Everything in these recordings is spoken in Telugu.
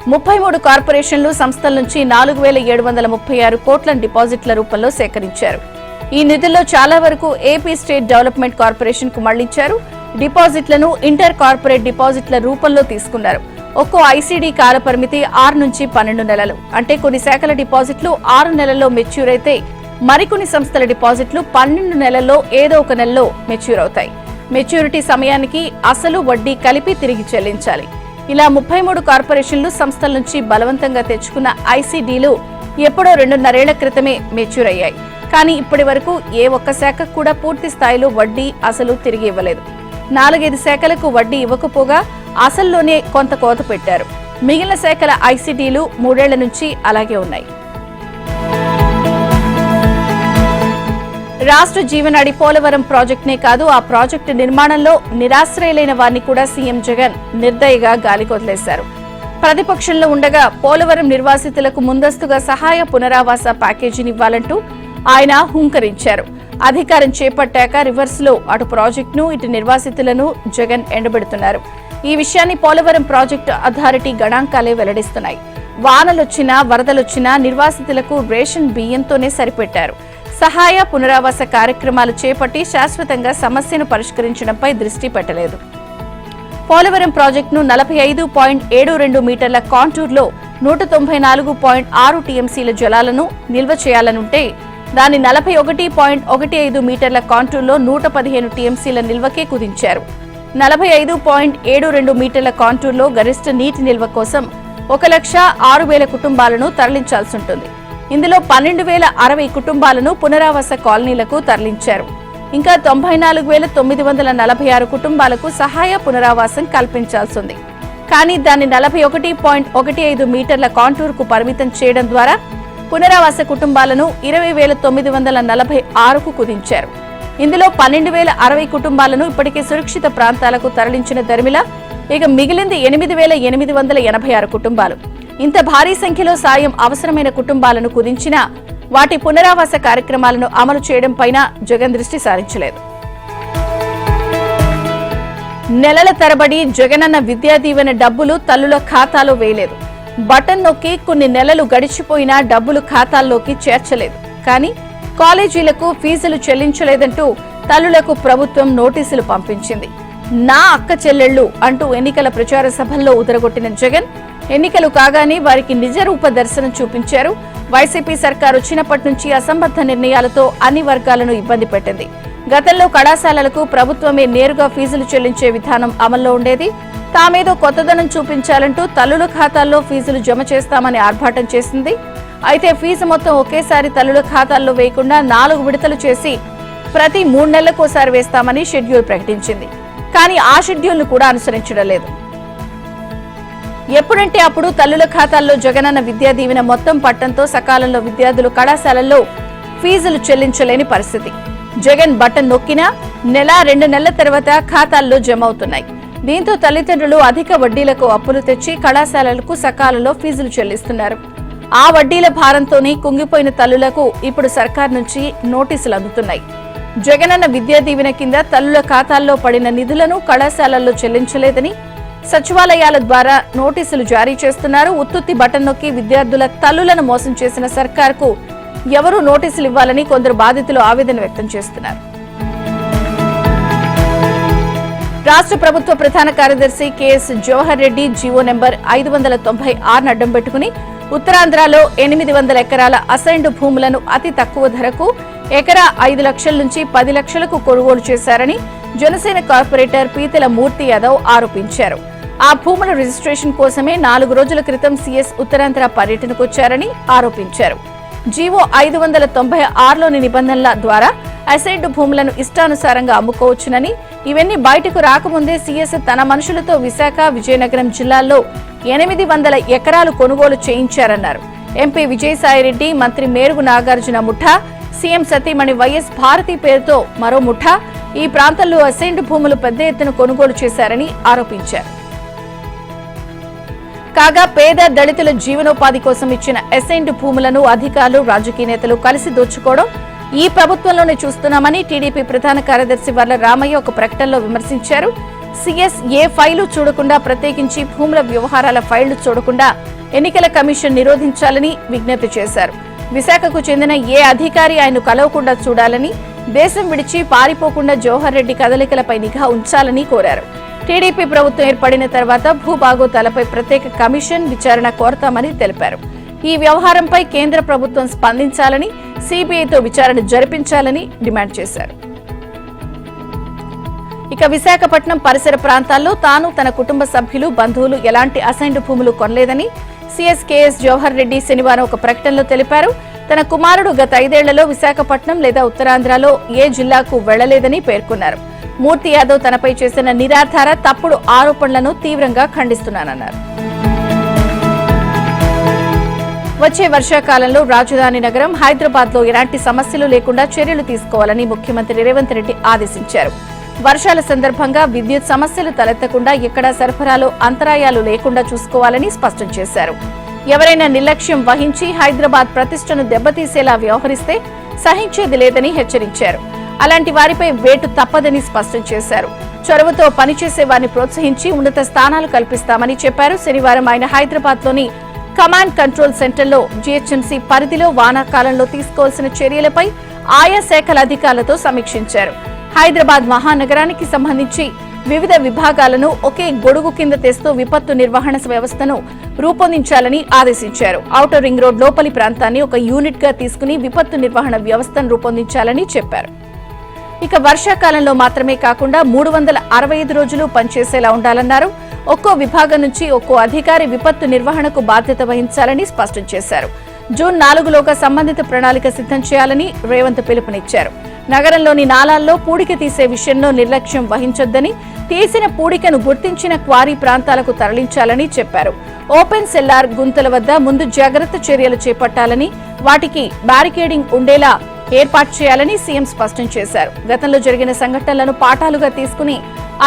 33 కార్పొరేషన్లు సంస్థల నుంచి 4736 కోట్ల డిపాజిట్ల రూపంలో సేకరించారు. ఈ నిధుల్లో చాలా వరకు ఏపీ స్టేట్ డెవలప్మెంట్ కార్పొరేషన్ కు మళ్లించారు. డిపాజిట్లను ఇంటర్ కార్పొరేట్ డిపాజిట్ల రూపంలో తీసుకున్నారు. ఒక్కో ఐసీడీ కాల పరిమితి 6 నుంచి 12 నెలలు. అంటే కొన్ని శాఖల డిపాజిట్లు 6 నెలల్లో మెచ్యూర్ అయితే మరికొన్ని సంస్థల డిపాజిట్లు 12 నెలల్లో ఏదో ఒక నెలలో మెచ్యూర్ అవుతాయి. మెచ్యూరిటీ సమయానికి అసలు వడ్డీ కలిపి తిరిగి చెల్లించాలి. ఇలా 33 కార్పొరేషన్లు సంస్థల నుంచి బలవంతంగా తెచ్చుకున్న ఐసీడీలు ఎప్పుడో 2.5 ఏళ్ల క్రితమే మెచ్యూర్ అయ్యాయి. కానీ ఇప్పటి వరకు ఏ ఒక్క శాఖకు కూడా పూర్తి స్థాయిలో వడ్డీ అసలు తిరిగి ఇవ్వలేదు. 4-5 శాఖలకు వడ్డీ ఇవ్వకపోగా అసల్లోనే కొంత కోత పెట్టారు. మిగిలిన శాఖల ఐసీడీలు 3 ఏళ్ల నుంచి అలాగే ఉన్నాయి. రాష్ట్ర జీవనాడి పోలవరం ప్రాజెక్టునే కాదు, ఆ ప్రాజెక్టు నిర్మాణంలో నిరాశ్రయులైన వారిని కూడా సీఎం జగన్ నిర్దయగా గాలికొదిలేశారు. ప్రతిపక్షంలో ఉండగా పోలవరం నిర్వాసితులకు ముందస్తుగా సహాయ పునరావాస ప్యాకేజీనివ్వాలంటూ ఆయన హుంకరించారు. అధికారం చేపట్టాక రివర్స్ లో అటు ప్రాజెక్టును ఇటు నిర్వాసితులను జగన్ ఎండబెడుతున్నారు. ఈ విషయాన్ని పోలవరం ప్రాజెక్టు అథారిటీ గణాంకాలే వెల్లడిస్తున్నాయి. వానలొచ్చినా వరదలొచ్చినా నిర్వాసితులకు రేషన్ బియ్యంతోనే సరిపెట్టారు. సహాయ పునరావాస కార్యక్రమాలు చేపట్టి శాశ్వతంగా సమస్యను పరిష్కరించడంపై దృష్టి పెట్టలేదు. పోలవరం ప్రాజెక్టును 45.72 మీటర్ల కాంటూర్లో 194.6 టీఎంసీల జలాలను నిల్వ చేయాలనుంటే దాన్ని 41.15 మీటర్ల కాంటూర్లో 115 టీఎంసీల నిల్వకే కుదించారు. 45.72 మీటర్ల కాంటూర్లో గరిష్ట నీటి నిల్వ కోసం 1,06,000 కుటుంబాలను తరలించాల్సి ఉంటుంది. ఇందులో 12,060 కుటుంబాలను పునరావాస కాలనీలకు తరలించారు. ఇంకా 94,946 కుటుంబాలకు సహాయ పునరావాసం కల్పించాల్సింది. కానీ దాన్ని 41.15 మీటర్ల కాంటూర్కు పరిమితం చేయడం ద్వారా పునరావాస కుటుంబాలను 20,946కు కుదించారు. ఇందులో 12,060 కుటుంబాలను ఇప్పటికే సురక్షిత ప్రాంతాలకు తరలించిన దరిమిల ఇక మిగిలింది 8,886 కుటుంబాలు. ఇంత భారీ సంఖ్యలో సాయం అవసరమైన కుటుంబాలను కుదించినా వాటి పునరావాస కార్యక్రమాలను అమలు చేయడంపైన జగన్ దృష్టి సారించలేదు. నెలల తరబడి జగనన్న విద్యా దీవెన డబ్బులు తల్లుల ఖాతాలో వేయలేదు. బటన్ నొక్కి కొన్ని నెలలు గడిచిపోయినా డబ్బులు ఖాతాల్లోకి చేర్చలేదు. కానీ కాలేజీలకు ఫీజులు చెల్లించలేదంటూ తల్లులకు ప్రభుత్వం నోటీసులు పంపించింది. నా అక్క చెల్లెళ్లు అంటూ ఎన్నికల ప్రచార సభల్లో ఉదరగొట్టిన జగన్ ఎన్నికలు కాగానే వారికి నిజరూప దర్శనం చూపించారు. వైసీపీ సర్కారు వచ్చినప్పటి నుంచి అసంబద్ధ నిర్ణయాలతో అన్ని వర్గాలను ఇబ్బంది పెట్టింది. గతంలో కళాశాలలకు ప్రభుత్వమే నేరుగా ఫీజులు చెల్లించే విధానం అమల్లో ఉండేది. తామేదో కొత్తదనం చూపించాలంటూ తల్లుల ఖాతాల్లో ఫీజులు జమ చేస్తామని ఆర్భాటం చేసింది. అయితే ఫీజు మొత్తం ఒకేసారి తల్లుల ఖాతాల్లో వేయకుండా 4 విడతలు చేసి ప్రతి 3 నెలలకోసారి వేస్తామని షెడ్యూల్ ప్రకటించింది. కానీ ఆ షెడ్యూల్ను కూడా అనుసరించడం లేదు. ఎప్పుడంటే అప్పుడు తల్లుల ఖాతాల్లో జగనన్న విద్యా దీవెన మొత్తం పట్టంతో సకాలంలో విద్యార్థులు కళాశాలల్లో ఫీజులు చెల్లించలేని పరిస్థితి. జగన్ బటన్ నొక్కినా నెల 2 నెలల తర్వాత ఖాతాల్లో జమ అవుతున్నాయి. దీంతో తల్లిదండ్రులు అధిక వడ్డీలకు అప్పులు తెచ్చి కళాశాలలకు సకాలంలో ఫీజులు చెల్లిస్తున్నారు. ఆ వడ్డీల భారంతోనే కుంగిపోయిన తల్లులకు ఇప్పుడు సర్కార్ నుంచి నోటీసులు అందుతున్నాయి. జగనన్న విద్యా దీవెన కింద తల్లుల ఖాతాల్లో పడిన నిధులను కళాశాలల్లో చెల్లించలేదని సచివాలయాల ద్వారా నోటీసులు జారీ చేస్తున్నారు. ఉత్తుత్తి బటన్ నొక్కి విద్యార్థుల తల్లులను మోసం చేసిన సర్కార్కు ఎవరూ నోటీసులు ఇవ్వాలని కొందరు బాధితులు ఆవేదన వ్యక్తం చేస్తున్నారు. రాష్ట్ర ప్రభుత్వ ప్రధాన కార్యదర్శి KS Jawahar Reddy GO number 596 అడ్డం పెట్టుకుని ఉత్తరాంధ్రలో 800 ఎకరాల అసైన్డ్ భూములను అతి తక్కువ ధరకు ఎకరా 5 లక్షల నుంచి 10 లక్షలకు కొనుగోలు చేశారని జనసేన కార్పొరేటర్ పీతల మూర్తి యాదవ్ ఆరోపించారు. ఆ భూముల రిజిస్ట్రేషన్ కోసమే 4 రోజుల క్రితం సీఎస్ ఉత్తరాంధ్ర పర్యటనకు వచ్చారని ఆరోపించారు. జీవో 596లోని నిబంధనల ద్వారా అసైన్డ్ భూములను ఇష్టానుసారంగా అమ్ముకోవచ్చునని, ఇవన్నీ బయటకు రాకముందే సీఎస్ తన మనుషులతో విశాఖ, విజయనగరం జిల్లాల్లో 800 ఎకరాలు కొనుగోలు చేయించారన్నారు. ఎంపీ విజయసాయిరెడ్డి, మంత్రి మేరుగు నాగార్జున ముఠా, సీఎం సతీమణి వైఎస్ భారతి పేరుతో మరో ముఠా ఈ ప్రాంతంలో అసైన్డ్ భూములు పెద్ద ఎత్తున కొనుగోలు చేశారని ఆరోపించారు. కాగా పేద దళితుల జీవనోపాధి కోసం ఇచ్చిన అసైన్డ్ భూములను అధికారులు, రాజకీయ నేతలు కలిసి దోచుకోవడం ఈ ప్రభుత్వంలోనే చూస్తున్నామని టీడీపీ ప్రధాన కార్యదర్శి వర్ల రామయ్య ఒక ప్రకటనలో విమర్శించారు. సీఎస్ ఏ ఫైలు చూడకుండా, ప్రత్యేకించి భూముల వ్యవహారాల ఫైళ్లు చూడకుండా ఎన్నికల కమిషన్ నిరోధించాలని విజ్ఞప్తి చేశారు. విశాఖకు చెందిన ఏ అధికారి ఆయన కలవకుండా చూడాలని, దేశం విడిచి పారిపోకుండా జవహర్ రెడ్డి కదలికలపై నిఘా ఉంచాలని కోరారు. టీడీపీ ప్రభుత్వం ఏర్పడిన తర్వాత భూభాగోతాలపై ప్రత్యేక కమిషన్ విచారణ కోరతామని తెలిపారు. ఈ వ్యవహారంపై కేంద్ర ప్రభుత్వం స్పందించాలని, సీబీఐతో విచారణ జరిపించాలని డిమాండ్ చేశారు. ఇక విశాఖపట్నం పరిసర ప్రాంతాల్లో తాను, తన కుటుంబ సభ్యులు, బంధువులు ఎలాంటి అసైన్డ్ భూములు కొనలేదని సీఎస్ కేఎస్ జవహర్ రెడ్డి శనివారం ఒక ప్రకటనలో తెలిపారు. తన కుమారుడు గత 5 ఏళ్లలో విశాఖపట్నం లేదా ఉత్తరాంధ్రలో ఏ జిల్లాకు వెళ్లలేదని పేర్కొన్నారు. మూర్తి యాదవ్ తనపై చేసిన నిరాధార తప్పుడు ఆరోపణలను తీవ్రంగా ఖండిస్తున్నానన్నారు. వచ్చే వర్షాకాలంలో రాజధాని నగరం హైదరాబాద్ లో ఎలాంటి సమస్యలు లేకుండా చర్యలు తీసుకోవాలని ముఖ్యమంత్రి రేవంత్ రెడ్డి ఆదేశించారు. వర్షాల సందర్భంగా విద్యుత్ సమస్యలు తలెత్తకుండా ఎక్కడా సరఫరాలో అంతరాయాలు లేకుండా చూసుకోవాలని స్పష్టం చేశారు. ఎవరైనా నిర్లక్ష్యం వహించి హైదరాబాద్ ప్రతిష్టను దెబ్బతీసేలా వ్యవహరిస్తే సహించేది లేదని హెచ్చరించారు. అలాంటి వారిపై వేటు తప్పదని స్పష్టం చేశారు. చొరవతో పనిచేసే వారిని ప్రోత్సహించి ఉన్నత స్థానాలు కల్పిస్తామని చెప్పారు. శనివారం ఆయన హైదరాబాద్ లోని కమాండ్ కంట్రోల్ సెంటర్లో జీహెచ్ఎంసీ పరిధిలో వానాకాలంలో తీసుకోవాల్సిన చర్యలపై ఆయా శాఖల అధికారులతో సమీక్షించారు. హైదరాబాద్ మహానగరానికి సంబంధించి వివిధ విభాగాలను ఒకే గొడుగు కింద తెస్తూ విపత్తు నిర్వహణ వ్యవస్థను రూపొందించాలని ఆదేశించారు. ఔటర్ రింగ్ రోడ్ లోపలి ప్రాంతాన్ని ఒక యూనిట్ గా తీసుకుని విపత్తు నిర్వహణ వ్యవస్థను రూపొందించాలని చెప్పారు. ఇక వర్షాకాలంలో మాత్రమే కాకుండా 365 రోజులు పనిచేసేలా ఉండాలన్నారు. ఒక్కో విభాగం నుంచి ఒక్కో అధికారి విపత్తు నిర్వహణకు బాధ్యత వహించాలని స్పష్టం చేశారు. జూన్ 4లోగా సంబంధిత ప్రణాళిక సిద్ధం చేయాలని రేవంత్ పిలుపునిచ్చారు. నగరంలోని నాలాల్లో పూడిక తీసే విషయంలో నిర్లక్ష్యం వహించొద్దని, తీసిన పూడికను గుర్తించిన క్వారీ ప్రాంతాలకు తరలించాలని చెప్పారు. ఓపెన్ సెల్లార్ గుంతల వద్ద ముందు జాగ్రత్త చర్యలు చేపట్టాలని, వాటికి బ్యారికేడింగ్ ఉండేలా ఏర్పాటు చేయాలని సీఎం స్పష్టం చేశారు. గతంలో జరిగిన సంఘటనలను పాఠాలుగా తీసుకుని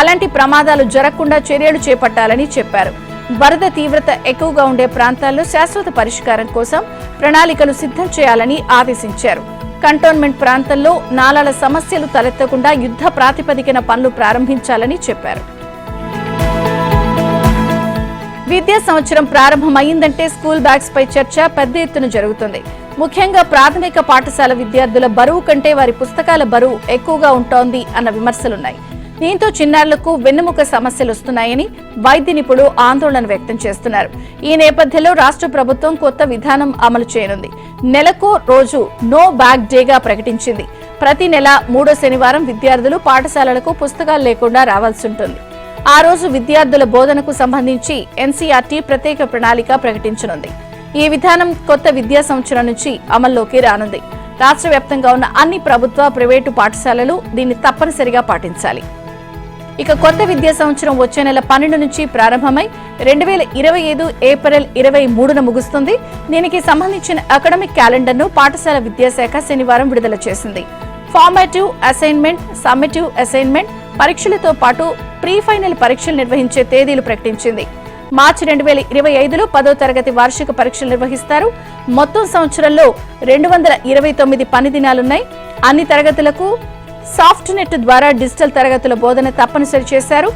అలాంటి ప్రమాదాలు జరగకుండా చర్యలు చేపట్టాలని చెప్పారు. వరద తీవ్రత ఎక్కువగా ఉండే ప్రాంతాల్లో శాశ్వత పరిష్కారం కోసం ప్రణాళికలు సిద్ధం చేయాలని ఆదేశించారు. కంటోన్మెంట్ ప్రాంతంలో నాలాల సమస్యలు తలెత్తకుండా యుద్ధ ప్రాతిపదికన పనులు ప్రారంభించాలని చెప్పారు. విద్యా సంవత్సరం ప్రారంభమైందంటే స్కూల్ బ్యాగ్స్ పై చర్చ పెద్ద ఎత్తున జరుగుతుంది. ముఖ్యంగా ప్రాథమిక పాఠశాల విద్యార్థుల బరువు కంటే వారి పుస్తకాల బరువు ఎక్కువగా ఉంటోంది అన్న విమర్శలున్నాయి. దీంతో చిన్నారులకు వెన్నెముక సమస్యలు వస్తున్నాయని వైద్య నిపుణులు ఆందోళన వ్యక్తం చేస్తున్నారు. ఈ నేపథ్యంలో రాష్ట్ర ప్రభుత్వం కొత్త విధానం అమలు చేయనుంది. నెలకో రోజు నో బ్యాగ్ డేగా ప్రకటించింది. ప్రతి నెల 3వ శనివారం విద్యార్థులు పాఠశాలలకు పుస్తకాలు లేకుండా రావాల్సి ఉంటుంది. ఆ రోజు విద్యార్థుల బోధనకు సంబంధించి ఎన్సీఆర్టీ ప్రత్యేక ప్రణాళిక ప్రకటించనుంది. ఈ విధానం కొత్త విద్యా సంవత్సరం నుంచి అమల్లోకి రానుంది. రాష్ట్ర వ్యాప్తంగా ఉన్న అన్ని ప్రభుత్వ, ప్రైవేటు పాఠశాలలు దీన్ని తప్పనిసరిగా పాటించాలి. ఇక కొత్త విద్యా సంవత్సరం వచ్చే నెల 12 నుంచి ప్రారంభమై 2025 ఏప్రిల్ 23న ముగుస్తుంది. దీనికి సంబంధించిన అకాడమిక్ క్యాలెండర్ను పాఠశాల విద్యాశాఖ శనివారం విడుదల చేసింది. ఫార్మేటివ్ అసైన్మెంట్, సమ్మేటివ్ అసైన్మెంట్ పరీక్షలతో పాటు ప్రీ ఫైనల్ పరీక్షలు నిర్వహించే తేదీలు ప్రకటించింది. మార్చి 2025లో 10వ తరగతి వార్షిక పరీక్షలు నిర్వహిస్తారు. మొత్తం సంవత్సరంలో 229 పని దినాలున్నాయి. అన్ని తరగతులకు సాఫ్ట్ నెట్ ద్వారా డిజిటల్ తరగతుల బోధన తప్పనిసరి చేశారు.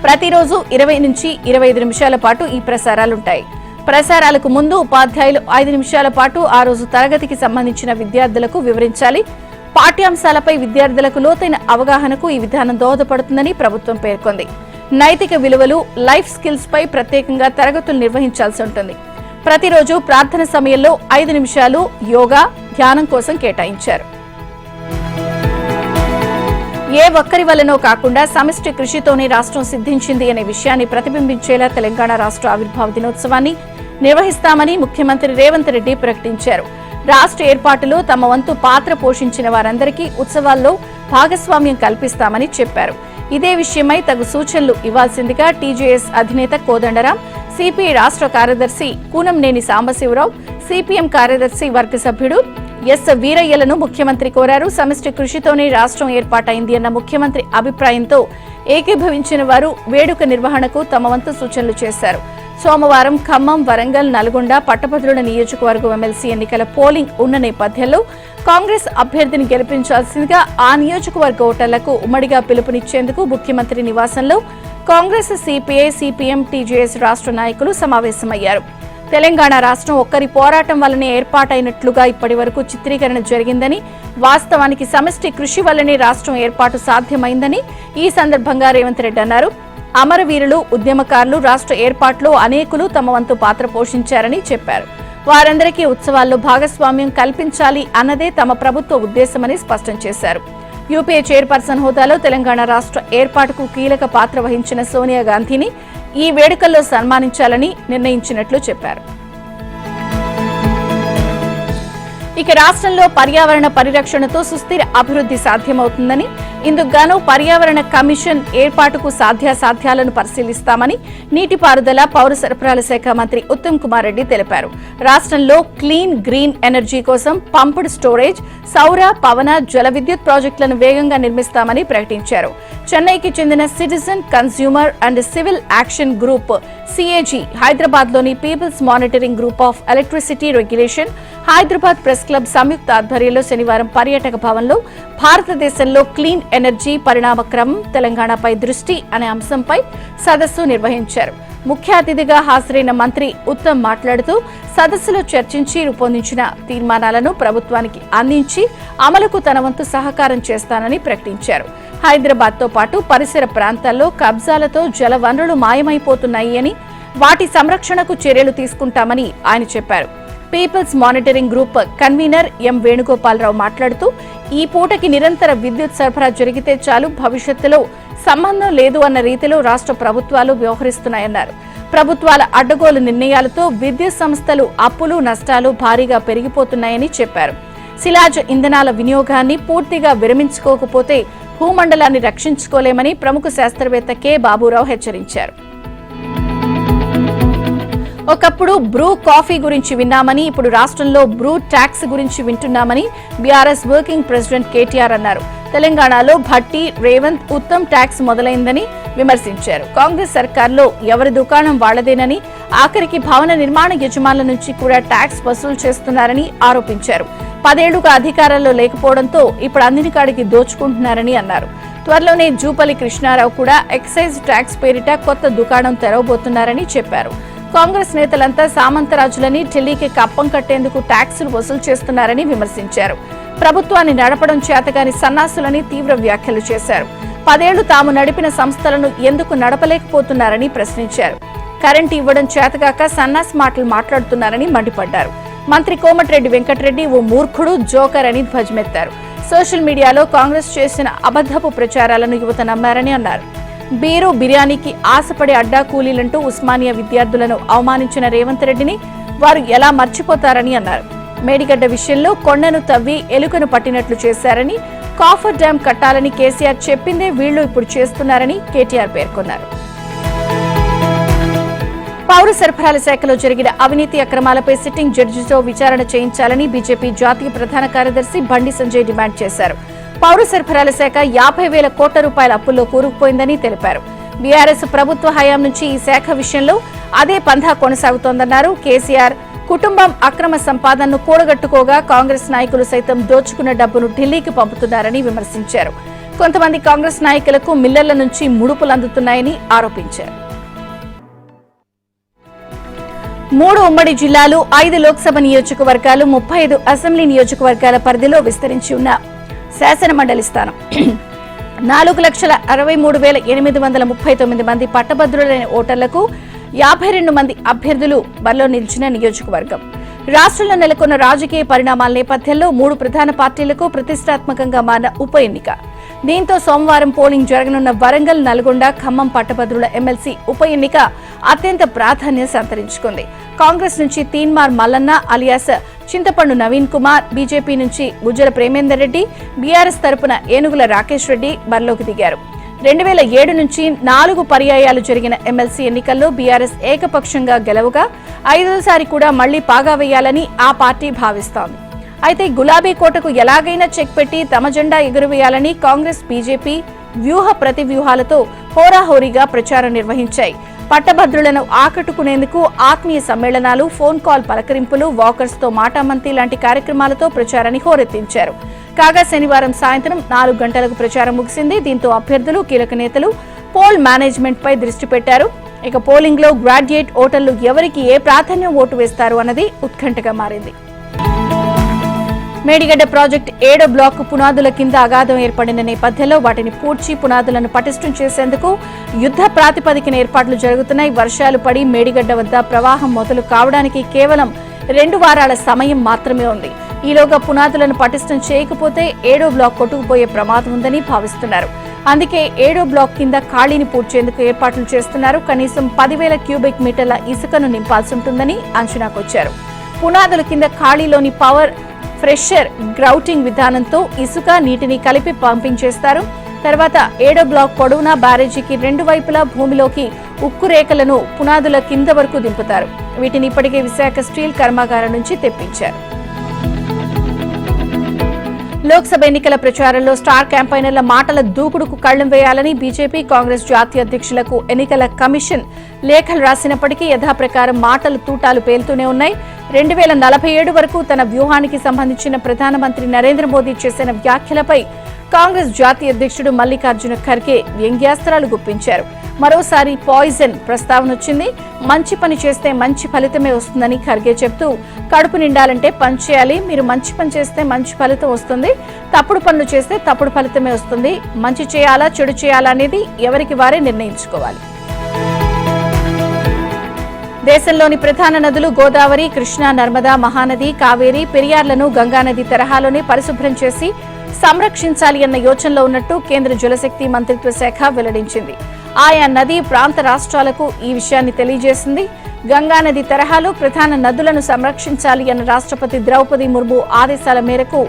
ప్రతిరోజు 20 నుంచి 25 నిమిషాల పాటు ఈ ప్రసారాలుంటాయి. ప్రసారాలకు ముందు ఉపాధ్యాయులు 5 నిమిషాల పాటు ఆ రోజు తరగతికి సంబంధించిన విద్యార్థులకు వివరించాలి. పాఠ్యాంశాలపై విద్యార్థులకు లోతైన అవగాహనకు ఈ విధానం దోహదపడుతుందని ప్రభుత్వం పేర్కొంది. నైతిక విలువలు, లైఫ్ స్కిల్స్ పై ప్రత్యేకంగా తరగతులు నిర్వహించాల్సి ఉంటుంది. ప్రతిరోజు ప్రార్థన సమయంలో 5 నిమిషాలు యోగా, ధ్యానం కోసం కేటాయించారు. ఏ ఒక్కరి వల్లనో కాకుండా సమిష్టి కృషితోనే రాష్ట్రం సిద్ధించింది అనే విషయాన్ని ప్రతిబింబించేలా తెలంగాణ రాష్ట్ర ఆవిర్భావ దినోత్సవాన్ని నిర్వహిస్తామని ముఖ్యమంత్రి రేవంత్ రెడ్డి ప్రకటించారు. రాష్ట్ర ఏర్పాటులో తమ వంతు పాత్ర పోషించిన వారందరికీ ఉత్సవాల్లో భాగస్వామ్యం కల్పిస్తామని చెప్పారు. ఇదే విషయమై తగు సూచనలు ఇవ్వాల్సిందిగా టీజేఎస్ అధినేత కోదండరాం, సిపిఐ రాష్ట్ర కార్యదర్శి కూనంనేని సాంబశివరావు, సిపిఎం కార్యదర్శి వర్గ సభ్యుడు ఎస్ వీరయ్యలను ముఖ్యమంత్రి కోరారు. సమిష్టి కృషితోనే రాష్ట్రం ఏర్పాటైంది అన్న ముఖ్యమంత్రి అభిప్రాయంతో ఏకీభవించిన వారు వేడుక నిర్వహణకు తమ వంతు సూచనలు చేశారు. సోమవారం ఖమ్మం, వరంగల్, నల్గొండ, పట్టభద్రుల నియోజకవర్గం ఎమ్మెల్సీ ఎన్నికల పోలింగ్ ఉన్న నేపథ్యంలో కాంగ్రెస్ అభ్యర్థిని గెలిపించాల్సిందిగా ఆ నియోజకవర్గ ఓటర్లకు ఉమ్మడిగా పిలుపునిచ్చేందుకు ముఖ్యమంత్రి నివాసంలో కాంగ్రెస్, సిపిఐ, సిపిఎం, టీజేఎస్ రాష్ట్ర నాయకులు సమావేశమయ్యారు. తెలంగాణ రాష్ట్రం ఒక్కరి పోరాటం వల్లనే ఏర్పాటైనట్లుగా ఇప్పటి వరకు చిత్రీకరణ జరిగిందని, వాస్తవానికి సమిష్టి కృషి వల్లనే రాష్ట్రం ఏర్పాటు సాధ్యమైందని ఈ సందర్భంగా రేవంత్ రెడ్డి అన్నారు. అమరవీరులు, ఉద్యమకారులు రాష్ట్ర ఏర్పాటులో అనేకులు తమ వంతు పాత్ర పోషించారని చెప్పారు. వారందరికీ ఉత్సవాల్లో భాగస్వామ్యం కల్పించాలి అన్నదే తమ ప్రభుత్వ ఉద్దేశమని స్పష్టం చేశారు. యూపీఏ చైర్పర్సన్ హోదాలో తెలంగాణ రాష్ట్ర ఏర్పాటుకు కీలక పాత్ర వహించిన సోనియా గాంధీని ఈ వేడుకల్లో సన్మానించాలని నిర్ణయించినట్లు చెప్పారు. ఇక రాష్ట్రంలో పర్యావరణ పరిరక్షణతో సుస్థిర అభివృద్ధి సాధ్యమవుతుందని, ఇందుకు గాను పర్యావరణ కమిషన్ ఏర్పాటుకు సాధ్యాసాధ్యాలను పరిశీలిస్తామని నీటిపారుదల, పౌర సరఫరాల శాఖ మంత్రి ఉత్తమ్ కుమార్ రెడ్డి తెలిపారు. రాష్ట్రంలో క్లీన్ గ్రీన్ ఎనర్జీ కోసం పంప్డ్ స్టోరేజ్, సౌర, పవన, జల విద్యుత్ ప్రాజెక్టులను వేగంగా నిర్మిస్తామని ప్రకటించారు. చెన్నైకి చెందిన citizen consumer and civil action group CAG, హైదరాబాద్లోని people's monitoring group of electricity regulation, Hyderabad press club సంయుక్త ఆధ్వర్యంలో శనివారం పర్యాటక భవన్లో భారతదేశంలో క్లీన్ ఎనర్జీ పరిణామ క్రమం, తెలంగాణపై దృష్టి అనే అంశంపై సదస్సు నిర్వహించారు. ముఖ్య అతిథిగా హాజరైన మంత్రి ఉత్తమ్ మాట్లాడుతూ సదస్సులో చర్చించి రూపొందించిన తీర్మానాలను ప్రభుత్వానికి అందించి అమలుకు తన వంతు సహకారం చేస్తానని ప్రకటించారు. హైదరాబాద్తో పాటు పరిసర ప్రాంతాల్లో కబ్జాలతో జల వనరులు మాయమైపోతున్నాయి అని, వాటి సంరక్షణకు చర్యలు తీసుకుంటామని ఆయన చెప్పారు. People's monitoring group convener M Venugopalarao మాట్లాడుతూ ఈ పూటకి నిరంతర విద్యుత్ సరఫరా జరిగితే చాలు, భవిష్యత్తులో సంబంధం లేదు అన్న రీతిలో రాష్ట్ర ప్రభుత్వాలు వ్యవహరిస్తున్నాయన్నారు. ప్రభుత్వాల అడ్డగోలు నిర్ణయాలతో విద్యుత్ సంస్థలు అప్పులు, నష్టాలు భారీగా పెరిగిపోతున్నాయని చెప్పారు. శిలాజ ఇంధనాల వినియోగాన్ని పూర్తిగా విరమించుకోకపోతే భూమండలాన్ని రక్షించుకోలేమని ప్రముఖ శాస్త్రవేత్త కె బాబురావు హెచ్చరించారు. ఒకప్పుడు బ్రూ కాఫీ గురించి విన్నామని, ఇప్పుడు రాష్ట్రంలో బ్రూ ట్యాక్స్ గురించి వింటున్నామని బీఆర్ఎస్ వర్కింగ్ ప్రెసిడెంట్ కేటీఆర్ అన్నారు. తెలంగాణలో భట్టి, రేవంత్, ఉత్తమ్ ట్యాక్స్ మొదలైందని విమర్శించారు. కాంగ్రెస్ సర్కార్లో ఎవరి దుకాణం వాళ్లదేనని, ఆఖరికి భవన నిర్మాణ యజమానుల నుంచి కూడా ట్యాక్స్ వసూలు చేస్తున్నారని ఆరోపించారు. 10 ఏళ్లుగా అధికారంలో లేకపోవడంతో ఇప్పుడు అందిన కాడికి దోచుకుంటున్నారని అన్నారు. త్వరలోనే జూపల్లి కృష్ణారావు కూడా ఎక్సైజ్ ట్యాక్స్ పేరిట కొత్త దుకాణం తెరవబోతున్నారని చెప్పారు. కాంగ్రెస్ నేతలంతా సామంతరాజులని, ఢిల్లీకి కప్పం కట్టేందుకు ట్యాక్సులు వసూలు చేస్తున్నారని విమర్శించారు. ప్రభుత్వాన్ని నడపడం చేతగాని సన్నాసులని తీవ్ర వ్యాఖ్యలు చేశారు. 10 ఏళ్లు తాము నడిపిన సంస్థలను ఎందుకు నడపలేకపోతున్నారని ప్రశ్నించారు. కరెంటు ఇవ్వడం చేతగాక సన్నాస్ మాటలు మాట్లాడుతున్నారని మండిపడ్డారు. మంత్రి కోమటిరెడ్డి వెంకటరెడ్డి ఓ మూర్ఖుడు, జోకర్ అని ధ్వజమెత్తారు. సోషల్ మీడియాలో కాంగ్రెస్ చేసిన అబద్ధపు ప్రచారాలను యువత నమ్మారని అన్నారు. బీరు, బిర్యానీకి ఆశపడే అడ్డా కూలీలంటూ ఉస్మానియా విద్యార్థులను అవమానించిన రేవంత్ రెడ్డిని వారు ఎలా మర్చిపోతారని అన్నారు. మేడిగడ్డ విషయంలో కొండను తవ్వి ఎలుకను పట్టినట్లు చేశారని, కాఫర్ డ్యాం కట్టాలని కేసీఆర్ చెప్పిందే వీళ్లు ఇప్పుడు చేస్తున్నారని కేటీఆర్ పేర్కొన్నారు. పౌర సరఫరాల శాఖలో జరిగిన అవినీతి అక్రమాలపై సిట్టింగ్ జడ్జితో విచారణ చేయించాలని బీజేపీ జాతీయ ప్రధాన కార్యదర్శి బండి సంజయ్ డిమాండ్ చేశారు. పౌర సరఫరాల శాఖ 50,000 కోట్ల రూపాయల అప్పుల్లో కూరుకుపోయిందని తెలిపారు. బీఆర్ఎస్ ప్రభుత్వ హయాం నుంచి ఈ శాఖ విషయంలో అదే పంథా కొనసాగుతోందన్నారు. కేసీఆర్ కుటుంబం అక్రమ సంపాదనను కూడగట్టుకోగా కాంగ్రెస్ నాయకులు సైతం దోచుకున్న డబ్బును ఢిల్లీకి పంపుతున్నారని విమర్శించారు. కొంతమంది కాంగ్రెస్ నాయకులకు మిల్లర్ల నుంచి ముడుపులు అందుతున్నాయని ఆరోపించారు. 3 ఉమ్మడి జిల్లాలు, 5 లోక్సభ నియోజకవర్గాలు, 35 అసెంబ్లీ నియోజకవర్గాల పరిధిలో విస్తరించి ఉన్న శాసనమండలి స్థానం 4,63,839 మంది పట్టభద్రులైన ఓటర్లకు 52 మంది అభ్యర్థులు బరిలో నిలిచిన నియోజకవర్గం. రాష్ట్రంలో నెలకొన్న రాజకీయ పరిణామాల నేపథ్యంలో 3 ప్రధాన పార్టీలకు ప్రతిష్టాత్మకంగా మారిన ఉప ఎన్నిక. దీంతో సోమవారం పోలింగ్ జరగనున్న వరంగల్, నల్గొండ, ఖమ్మం పట్టభద్రుల ఎమ్మెల్సీ ఉప ఎన్నిక అత్యంత ప్రాధాన్యత సంతరించుకుంది. కాంగ్రెస్ నుంచి తీన్మార్ మల్లన్న అలియాస్ చింతపండు నవీన్ కుమార్, బీజేపీ నుంచి గుజ్జల ప్రేమేందర్ రెడ్డి, బీఆర్ఎస్ తరపున ఏనుగుల రాకేష్ రెడ్డి బరిలోకి దిగారు. 2007 నుంచి 4 పర్యాయాలు జరిగిన ఎమ్మెల్సీ ఎన్నికల్లో బీఆర్ఎస్ ఏకపక్షంగా గెలవగా 5వసారి కూడా మళ్లీ పాగా వేయాలని ఆ పార్టీ భావిస్తోంది. అయితే గులాబీ కోటకు ఎలాగైనా చెక్ పెట్టి తమ జెండా ఎగురవేయాలని కాంగ్రెస్, బీజేపీ వ్యూహ ప్రతివ్యూహాలతో హోరాహోరీగా ప్రచారం నిర్వహించాయి. పట్టభద్రులను ఆకట్టుకునేందుకు ఆత్మీయ సమ్మేళనాలు, ఫోన్ కాల్ పలకరింపులు, వాకర్స్ తో మాటామంతి లాంటి కార్యక్రమాలతో ప్రచారాన్ని హోరెత్తించారు. కాగా శనివారం సాయంత్రం 4 గంటలకు ప్రచారం ముగిసింది. దీంతో అభ్యర్థులు, కీలక నేతలు పోల్ మేనేజ్మెంట్ పై దృష్టి పెట్టారు. ఇక పోలింగ్ లో గ్రాడ్యుయేట్ ఓటర్లు ఎవరికి ఏ ప్రాధాన్యం ఓటు వేస్తారు అన్నది ఉత్కంఠగా మారింది. మేడిగడ్డ ప్రాజెక్టు 7వ బ్లాక్ పునాదుల కింద అగాధం ఏర్పడిన నేపథ్యంలో వాటిని పూడ్చి పునాదులను పటిష్టం చేసేందుకు యుద్ధ ప్రాతిపదికన ఏర్పాట్లు జరుగుతున్నాయి. వర్షాలు పడి మేడిగడ్డ వద్ద ప్రవాహం మొదలు కావడానికి కేవలం 2 వారాల సమయం మాత్రమే ఉంది. ఈలోగా పునాదులను పటిష్టం చేయకపోతే 7వ బ్లాక్ కొట్టుకుపోయే ప్రమాదం ఉందని భావిస్తున్నారు. అందుకే 7వ బ్లాక్ కింద ఖాళీని పూడ్చేందుకు ఏర్పాట్లు చేస్తున్నారు. కనీసం 10,000 క్యూబిక్ మీటర్ల ఇసుకను నింపాల్సి ఉంటుందని అంచనాకొచ్చారు. పునాదుల కింద ఖాళీలోని పవర్ ఫ్రెషర్ గ్రౌటింగ్ విధానంతో ఇసుక, నీటిని కలిపి పంపించేస్తారు. తర్వాత 7వ బ్లాక్ పొడవునా బ్యారేజీకి 2 వైపులా భూమిలోకి ఉక్కు రేఖలను పునాదుల కింద వరకు దింపుతారు. వీటిని ఇప్పటికే విశాఖ స్టీల్ కర్మాగారం నుంచి తెప్పించారు. లోక్సభ ఎన్నికల ప్రచారంలో స్టార్ క్యాంపైనర్ల మాటల దూకుడుకు కళ్లెం వేయాలని బీజేపీ, కాంగ్రెస్ జాతీయ అధ్యక్షులకు ఎన్నికల కమిషన్ లేఖలు రాసినప్పటికీ యథాప్రకారం మాటలు తూటాలు పేలుతూనే ఉన్నాయి. 2047 వరకు తన వ్యూహానికి సంబంధించిన ప్రధానమంత్రి నరేంద్ర మోదీ చేసిన వ్యాఖ్యలపై కాంగ్రెస్ జాతీయ అధ్యక్షుడు మల్లికార్జున ఖర్గే వ్యంగ్యాస్త్రాలు గుప్పించారు. మరోసారి పాయిజన్ ప్రస్తావన వచ్చింది. మంచి పని చేస్తే మంచి ఫలితమే వస్తుందని ఖర్గే చెబుతూ, కడుపు నిండాలంటే పని చేయాలి, మీరు మంచి పని చేస్తే మంచి ఫలితం వస్తుంది, తప్పుడు పనులు చేస్తే తప్పుడు ఫలితమే వస్తుంది, మంచి చేయాలా చెడు చేయాలా అనేది ఎవరికి వారే నిర్ణయించుకోవాలి. దేశంలోని ప్రధాన నదులు గోదావరి, కృష్ణా, నర్మదా, మహానది, కావేరి, పెరియార్లను గంగానది తరహాలోనే పరిశుభ్రం చేసి సంరక్షించాలి అన్న యోచనలో ఉన్నట్టు కేంద్ర జలశక్తి మంత్రిత్వ శాఖ వెల్లడించింది. ఆయా నదీ ప్రాంత రాష్ట్రాలకు ఈ విషయాన్ని తెలియజేసింది. గంగానది తరహాలో ప్రధాన నదులను సంరక్షించాలి అన్న రాష్ట్రపతి ద్రౌపది ముర్ము ఆదేశాల మేరకు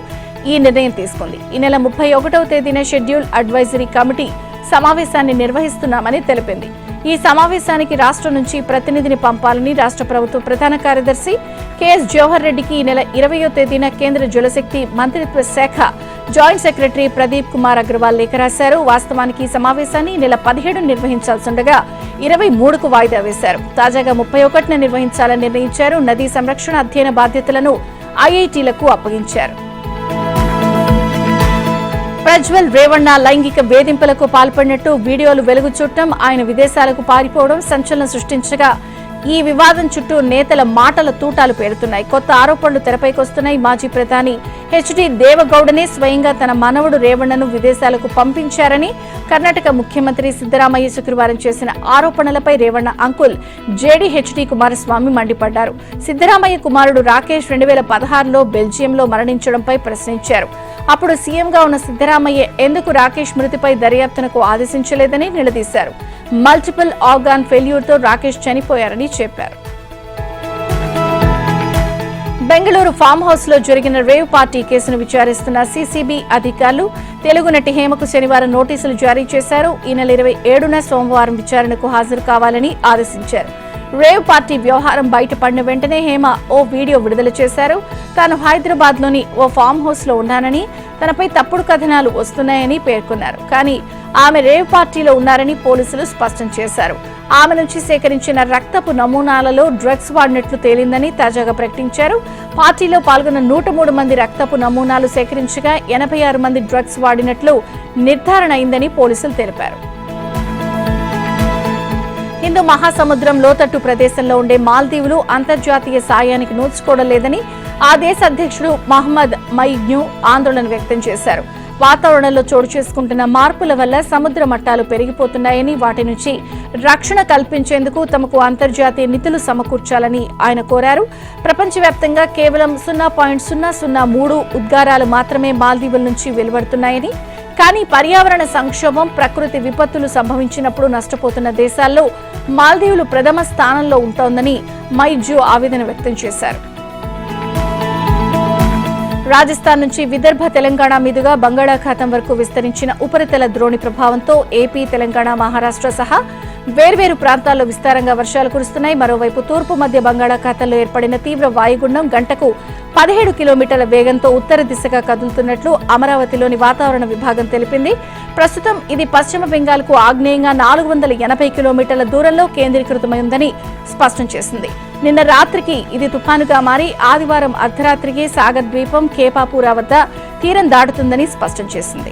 ఈ నిర్ణయం తీసుకుంది. ఈ నెల 31వ తేదీన షెడ్యూల్ అడ్వైజరీ కమిటీ సమావేశాన్ని నిర్వహిస్తున్నామని తెలిపింది. ఈ సమావేశానికి రాష్ట్రం నుంచి ప్రతినిధిని పంపాలని రాష్ట్ర ప్రభుత్వ ప్రధాన కార్యదర్శి కెఎస్ జవహర్ రెడ్డికి ఈ నెల 20వ తేదీన కేంద్ర జలశక్తి మంత్రిత్వ శాఖ జాయింట్ సెక్రటరీ ప్రదీప్ కుమార్ అగ్రవాల్ లేఖ రాశారు. వాస్తవానికి ఈ సమావేశాన్ని ఈ నెల 17 నిర్వహించాల్సిండగా 23కు వాయిదా వేశారు. తాజాగా 31న నిర్వహించాలని నిర్ణయించారు. నదీ సంరక్షణ అధ్యయన బాధ్యతలను ఐఐటీలకు అప్పగించారు. ప్రజ్వల్ రేవణ్ణ లైంగిక వేధింపులకు పాల్పడినట్టు వీడియోలు వెలుగు చూడటం, ఆయన విదేశాలకు పారిపోవడం సంచలనం సృష్టించగా ఈ వివాదం చుట్టూ నేతల మాటల తూటాలు పేరుతున్నాయి. కొత్త ఆరోపణలు తెరపైకొస్తున్నాయి. మాజీ ప్రధాని హెచ్డి దేవగౌడనే స్వయంగా తన మనవడు రేవణ్ణను విదేశాలకు పంపించారని కర్ణాటక ముఖ్యమంత్రి సిద్దరామయ్య శుక్రవారం చేసిన ఆరోపణలపై రేవణ్ణ అంకుల్ జేడీహెచ్డి కుమారస్వామి మండిపడ్డారు. సిద్దరామయ్య కుమారుడు రాకేష్ 2016లో బెల్జియంలో మరణించడంపై ప్రశ్నించారు. అప్పుడు సీఎంగా ఉన్న సిద్దరామయ్య ఎందుకు రాకేష్ మృతిపై దర్యాప్తునకు ఆదేశించలేదని నిలదీశారు. మల్టిపుల్ ఆర్గాన్ ఫెయిల్యూర్తో రాకేష్ చనిపోయారని చెప్పారు. బెంగళూరు ఫామ్ హౌస్ లో జరిగిన రేవ్ పార్టీ కేసును విచారిస్తున్న సీసీబీ అధికారులు తెలుగు నటి హేమకు శనివారం నోటీసులు జారీ చేశారు. ఈ నెల 27న సోమవారం విచారణకు హాజరు కావాలని ఆదేశించారు. రేవ్ పార్టీ వ్యవహారం బయటపడిన వెంటనే హేమ ఓ వీడియో విడుదల చేశారు. తాను హైదరాబాద్ లోని ఓ ఫామ్ హౌస్ లో ఉన్నానని, తనపై తప్పుడు కథనాలు వస్తున్నాయని పేర్కొన్నారు. కానీ ఆమె రేవ్ పార్టీలో ఉన్నారని పోలీసులు స్పష్టం చేశారు. ఆమె నుంచి సేకరించిన రక్తపు నమూనాలలో డ్రగ్స్ వాడినట్లు తేలిందని తాజాగా ప్రకటించారు. పార్టీలో పాల్గొన్న 103 మంది రక్తపు నమూనాలు సేకరించగా 86 మంది డ్రగ్స్ వాడినట్లు నిర్ధారణ అయిందని పోలీసులు తెలిపారు. హిందూ మహాసముద్రం లోతట్టు ప్రదేశంలో ఉండే మాల్దీవులు అంతర్జాతీయ సాయానికి నోచుకోవడం లేదని ఆ దేశ అధ్యక్షుడు మహమ్మద్ మైగ్న్యూ ఆందోళన వ్యక్తం చేశారు. వాతావరణంలో చోటు చేసుకుంటున్న మార్పుల వల్ల సముద్ర మట్టాలు పెరిగిపోతున్నాయని, వాటి నుంచి రక్షణ కల్పించేందుకు తమకు అంతర్జాతీయ నిధులు సమకూర్చాలని ఆయన కోరారు. ప్రపంచవ్యాప్తంగా కేవలం 0.003 ఉద్గారాలు మాత్రమే మాల్దీవుల నుంచి వెలువడుతున్నాయని, కానీ పర్యావరణ సంక్షోభం, ప్రకృతి విపత్తులు సంభవించినప్పుడు నష్టపోతున్న దేశాల్లో మాల్దీవులు ప్రథమ స్థానంలో ఉంటోందని మైగ్న్యూ ఆవేదన వ్యక్తం చేశారు. రాజస్థాన్ నుంచి విదర్భ, తెలంగాణ మీదుగా బంగాళాఖాతం వరకు విస్తరించిన ఉపరితల ద్రోణి ప్రభావంతో ఏపీ, తెలంగాణ, మహారాష్ట్ర సహా వేర్వేరు ప్రాంతాల్లో విస్తారంగా వర్షాలు కురుస్తున్నాయి. మరోవైపు తూర్పు మధ్య బంగాళాఖాతంలో ఏర్పడిన తీవ్ర వాయుగుండం గంటకు 17 కిలోమీటర్ల వేగంతో ఉత్తర దిశగా కదులుతున్నట్లు అమరావతిలోని వాతావరణ విభాగం తెలిపింది. ప్రస్తుతం ఇది పశ్చిమ బెంగాల్కు ఆగ్నేయంగా 480 కిలోమీటర్ల దూరంలో కేంద్రీకృతమై ఉందని స్పష్టం చేసింది. నిన్న రాత్రికి ఇది తుఫానుగా మారి ఆదివారం అర్ధరాత్రికి సాగర్ ద్వీపం కేపాపూరా వద్ద తీరం దాటుతుందని స్పష్టం చేసింది.